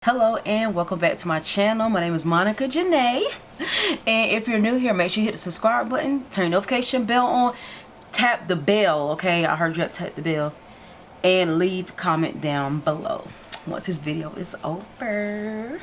Hello and welcome back to my channel. My name is Monica Janae, and if you're new here, make sure you hit the subscribe button, turn your notification bell on, tap the bell, okay? I heard you have to tap the bell, and leave a comment down below once this video is over.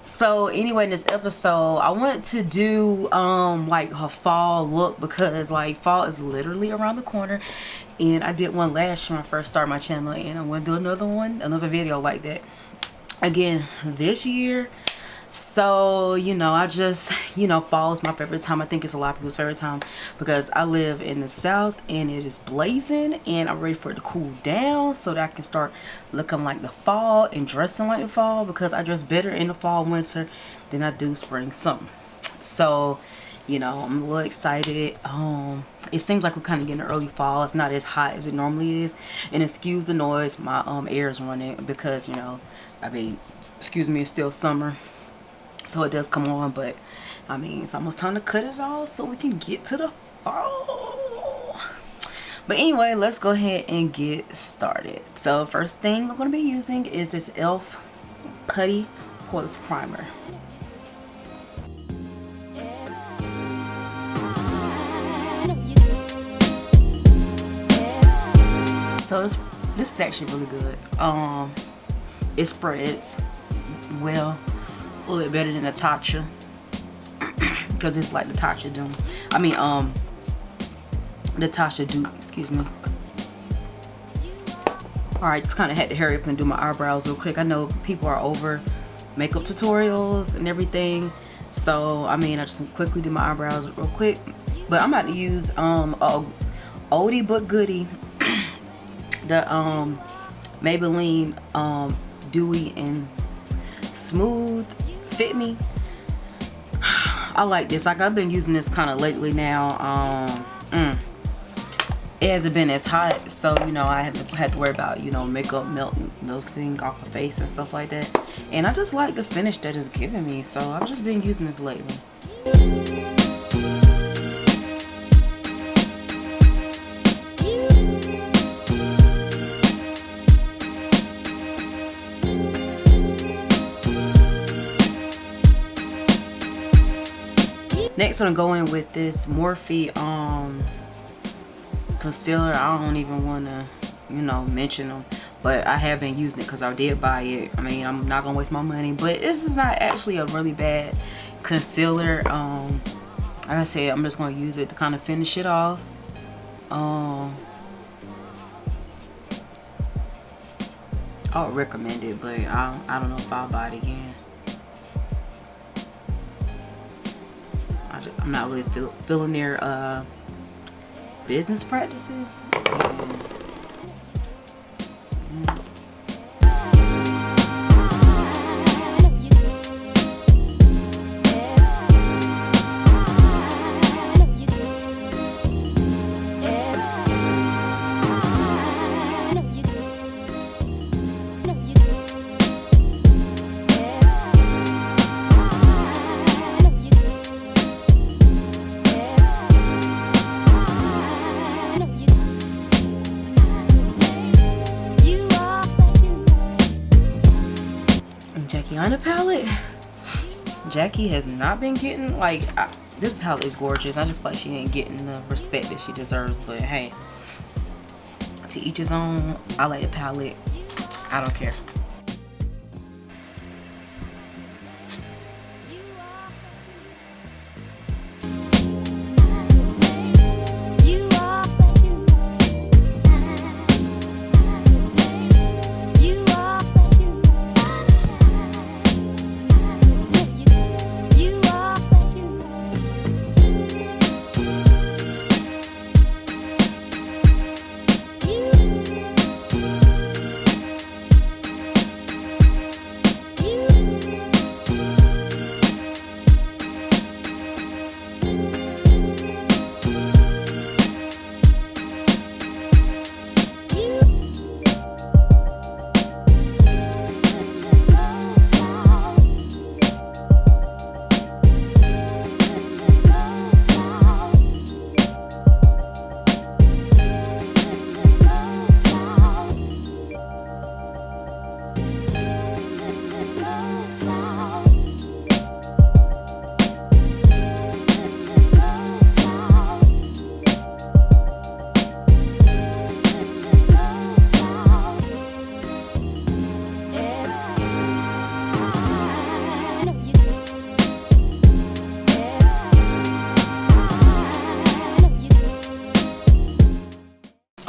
So anyway, in this episode I want to do like a fall look, because like fall is literally around the corner, and I did one last year when I first started my channel, and I want to do another video like that again this year. So I just fall is my favorite time. I think it's a lot of people's favorite time because I live in the south and it is blazing, and I'm ready for it to cool down so that I can start looking like the fall and dressing like the fall, because I dress better in the fall winter than I do spring summer. So I'm a little excited. It seems like we're kind of getting early fall. It's not as hot as it normally is, and excuse the noise, my air is running because excuse me, it's still summer. So it does come on, but it's almost time to cut it off so we can get to the fall. But anyway, let's go ahead and get started. So first thing I'm going to be using is this e.l.f. Putty Poreless Primer. So this is actually really good. It spreads well. A little bit better than the Tatcha, because it's like the Tatcha dupe. The Tatcha dupe, excuse me. Alright, just kind of had to hurry up and do my eyebrows real quick. I know people are over makeup tutorials and everything, so I just quickly do my eyebrows real quick. But I'm about to use a oldie but goodie, the Maybelline Dewy and Smooth Fit Me. I like this. Like, I've been using this kind of lately now. It hasn't been as hot, so I haven't had to worry about makeup melting off my face and stuff like that. And I just like the finish that it's giving me, so I've just been using this lately. Next, I'm going with this Morphe concealer. I don't even want to mention them, but I have been using it because I did buy it. I'm not gonna waste my money, but this is not actually a really bad concealer. Like I said, I'm just gonna use it to kind of finish it off. I would recommend it, but I don't know if I'll buy it again. I'm not really feeling their business practices. On the palette, Jackie has not been getting this palette is gorgeous. I just feel like she ain't getting the respect that she deserves, but hey, to each his own. I like the palette. I don't care.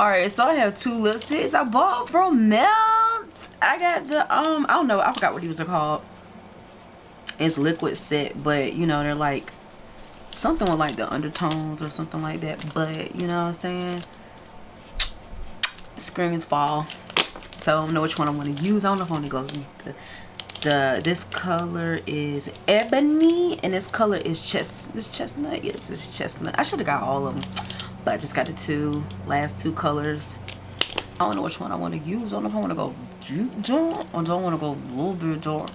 Alright, so I have 2 lipsticks I bought from Melt. I got the I don't know, I forgot what these are called. It's liquid set, but you know, they're like something with like the undertones or something like that, but you know what I'm saying, spring is fall, so I don't know which one I want to use. I don't know if I want to go this color is ebony and this color is chestnut. Yes, it's chestnut. I should have got all of them, but I just got the last two colors. I don't know which one I want to use. I don't know if I want to go deep dark or do I want to go a little bit dark.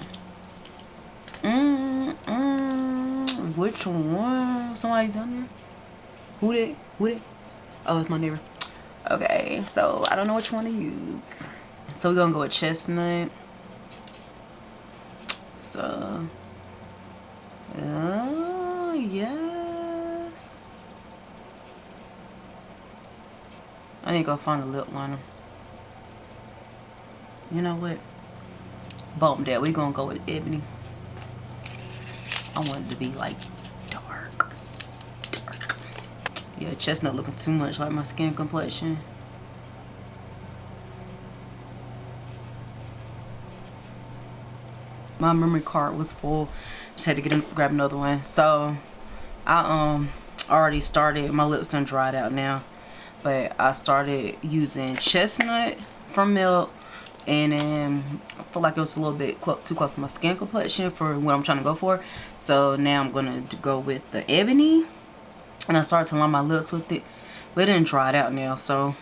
Which one? Somebody done there? Who did? Oh, it's my neighbor. Okay, so I don't know which one to use. So we're gonna go with chestnut. So, yes. I need to go find a lip liner. You know what? Bump that. We're gonna go with ebony. I want it to be like dark. Yeah, chestnut looking too much like my skin complexion. My memory card was full. Just had to grab another one. So I already started. My lips done dried out now, but I started using chestnut from Milk, and then I feel like it was a little bit too close to my skin complexion for what I'm trying to go for. So now I'm gonna go with the ebony, and I started to line my lips with it, but it didn't dry it out now. So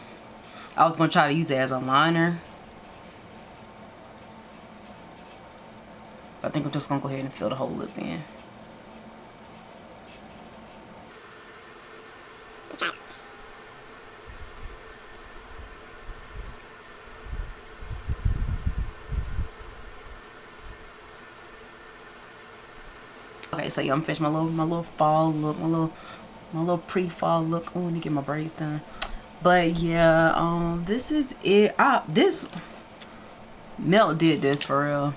I was gonna try to use it as a liner. I think I'm just gonna go ahead and fill the whole lip in. Let's try. Okay, so yeah, I'm finished my little fall look, my little pre-fall look. Oh, I need to get my braids done. But yeah, this is it. This Melt did this for real.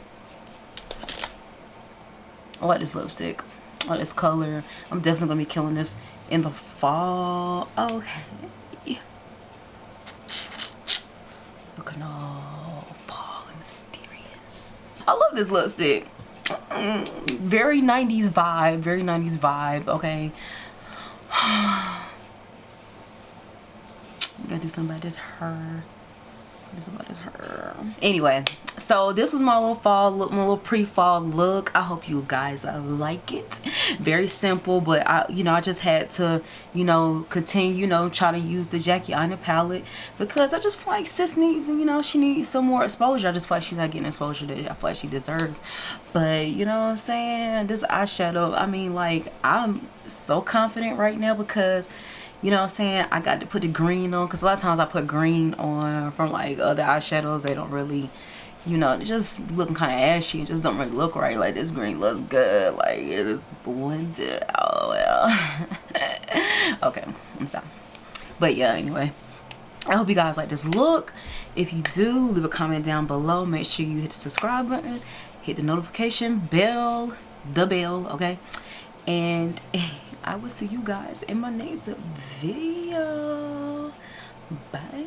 I like this lipstick. I like this color. I'm definitely gonna be killing this in the fall. Okay. Looking all fall and mysterious. I love this lipstick. Very 90s vibe. Very 90s vibe. Okay. Gotta do something about this hair. Anyway, so this was my little fall look, my little pre-fall look. I hope you guys like it. Very simple, but I just had to, continue, try to use the Jackie Aina palette, because I just feel like sis needs, she needs some more exposure. I just feel like she's not getting exposure that I feel like she deserves. But you know what I'm saying, this eyeshadow, I mean, like, I'm so confident right now because, you know what I'm saying, I got to put the green on, because a lot of times I put green on from like other eyeshadows. They don't really, they just looking kind of ashy and just don't really look right. Like, this green looks good. Like, it is blended out well. Okay, I'm stopping. But yeah, anyway, I hope you guys like this look. If you do, leave a comment down below. Make sure you hit the subscribe button, hit the notification bell, okay? And I will see you guys in my next video. Bye.